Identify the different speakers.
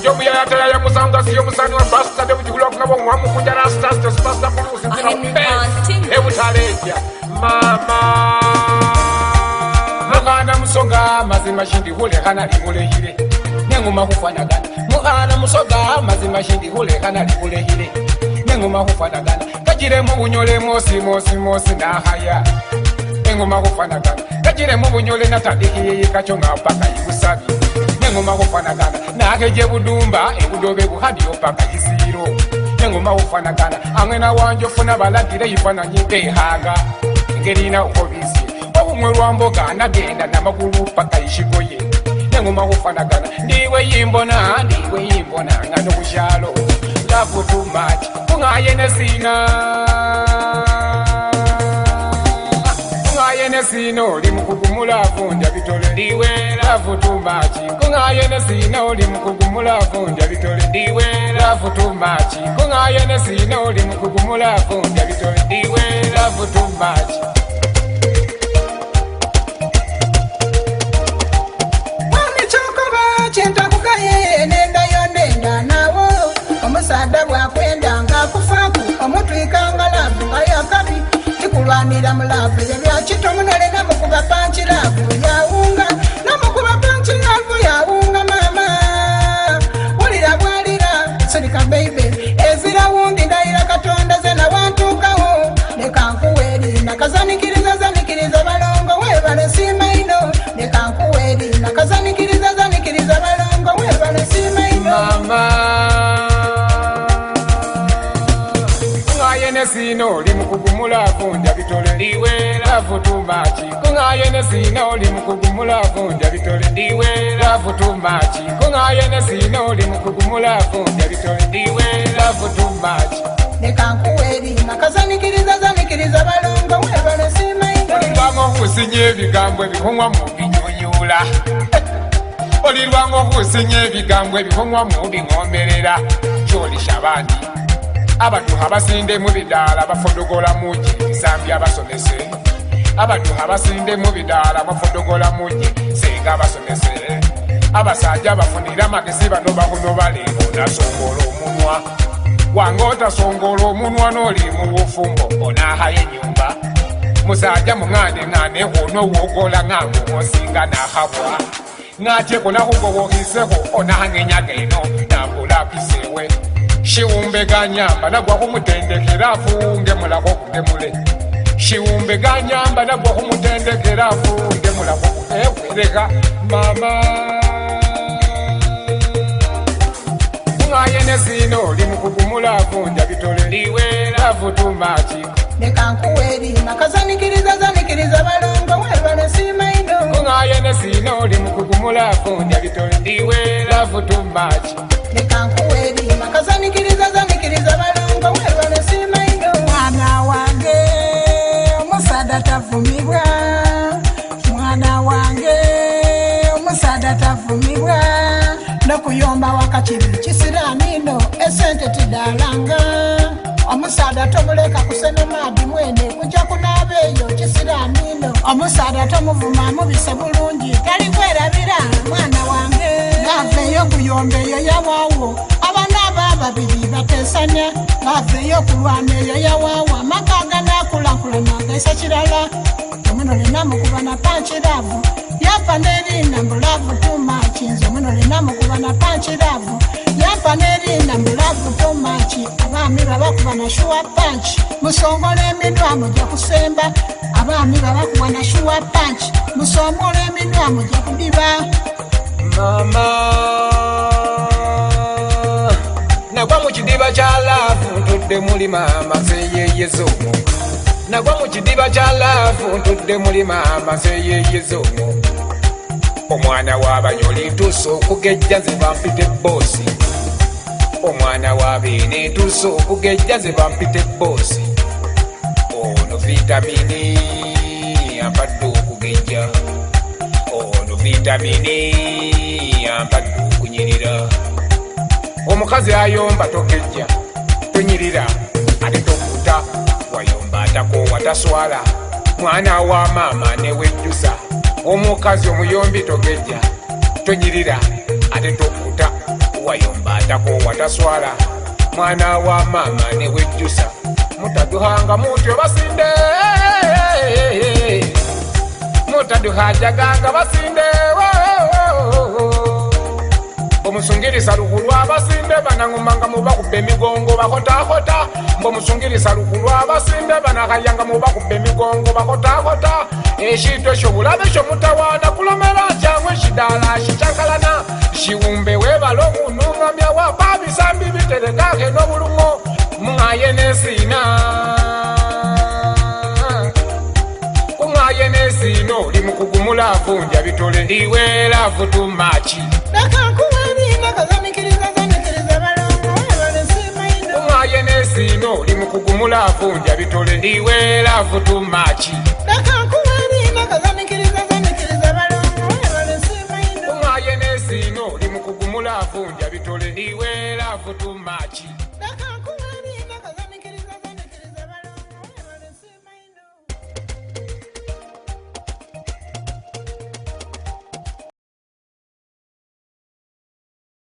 Speaker 1: yo voy a traer a musanga si yo musanga basta de bujulo na bo mwamu kuja rasta basta kulusi tira ebutaleja mama mwana musonga mazima shindi hule kana limulehile nenguma kufanagana mwana musonga mazima shindi hule kana limulehile nenguma kufanagana kajire mu bunyole mosi na haya nenguma kufanagana kajire mu bunyole natandiki kachonga paka ikusabi nenguma kufanagana nakeje budumba ebudobe buhadi opaka isiro nenguma kufanagana amwena wanje funa baladire ifana nyite haga ngerina ukobisi obumwe lwamboga nagenda namagulu paka ishigoye nenguma kufanagana ndiwe yimbona ngano kushalo love too much ungayene sino limukugumula vunja bitole ndiwe love too much ungayene sino limukugumula vunja bitole ndiwe love too much ungayene sino limukugumula vunja bitole ndiwe love too much
Speaker 2: omusada bwakwenda nga kufaku omutwikanga lavu nga yakabi kikulwanira mulavu ebyakitomunole namukuba panchi lavu yawunga namukuba panchi lavu yawunga mama wulira bwalira sirika beibe ezira wundi ndayira katonda zena wantukawo nekankuwerinda kazanikiriza balongo webale simaino nekankuwerinda kazanikiriza balongo webale simaino
Speaker 1: mama sino limukugumula vunja bitole ndiwe love too much kungayene sino limukugumula vunja bitole ndiwe love too much kungayene sino limukugumula vunja bitole ndiwe love too much
Speaker 2: nekankuweringa kazanikiriza balongo webale simaino
Speaker 1: olirwango kusinye ebigambo ebihongwa mu binyunyula olirwango kusinye ebigambo ebihongwa mu bing'omerera kyolisha bandi abantu abasinde mu bidala bafodogola muje bisambi abasomese abantu abasinde mu bidala bafodogola muje senga abasomese abasajja bafunira magezi bano bakuno balimo nasongola omunwa wangota songola omunwa noli mu bufumbo onahaye nyumba musajja mungane hono wogola ngango osinga nahabwa ngacheko nakugobohiseko onahang'enyaga eno nambulapisewe shiwumbe ganyamba nagwa kumutendekera afunge mulako kugemule shiwumbe ganyamba nagwa kumutendekera afunge mulako kugemuleka mama ungayene sino limukugumula vunja bitole ndiwe love too much
Speaker 2: nekankuweringa kazanikiriza balongo webale simaino
Speaker 1: ungayene sino limukugumula vunja bitole ndiwe love too much
Speaker 2: nekankuweringa kazanikiriza balongo webale simaino mwana wange omusada tavumibwa mwana wange omusada tavumibwa nokuyomba wakakibi kisiramino esente tidalanga omusada tomuleka kusena maadi mwene kuja kunabeeyo kisiramino omusada tomuvuma mubise bulungi tali kwerabira mwana wange gaveeyo kuyombeeyo yawaawo abaana babiri batesanya gaveeyo kulwana eyo yawaawo amaka aganaakulakulana agaisa kirala omuno linamukuba na panchiravu yapa nerina mbulavu tumachi nze omuno linamukuba na panchiravu yapa nerina mbulavu tumachi abaami babakuba na shuwa panchi musongole eminwa mujja kusemba abaami babakuba na shuwa panchi musongole eminwa mujja kudiba
Speaker 1: mama nagwa mu kidiba kya laavu ntudde muli mama zeyeyezomo nagwa mu kidiba kya laavu ntudde muli mama zeyeyezomo omwana w'abanyoli ntuuse okugejja nze bampite boosi omwana w'abeene ntuuse okugejja nze bampite boosi ono vitamini ampadde okugejja ono vitamini ampadde okunyirira omukazi ayomba togejja tonyirira ate tokuta wayomba atako wataswala mwana wa maama newejjusa omukazi omuyombi togejja tonyirira ate tokuta wayomba atako wataswala mwana wa mama ne wejjusa mutaduhanga mutyo basinde mutaduhajaganga basinde omusungirisa lukulwa basinde banangumanga mubakubba emigongo bakotakota mbomusungirisa lukulwa basinde banakayanga mubakubba emigongo bakotakota ekito ekyo bulabe ekyo mutawaana kulomera kyangwe ekidala kicyankalana kiwumbe webala okunungamya waba bisambi biterekake n'obulumo mwaye nesina kumwaye nesina oli mukugumula avunja bitole ndiwe lavu tumachi kumwaye nesina oli mukugumula avunja bitole ndiwe lavu tumachi kumwaye nesina oli mukugumula avunja bitole ndiwe lavu tumachi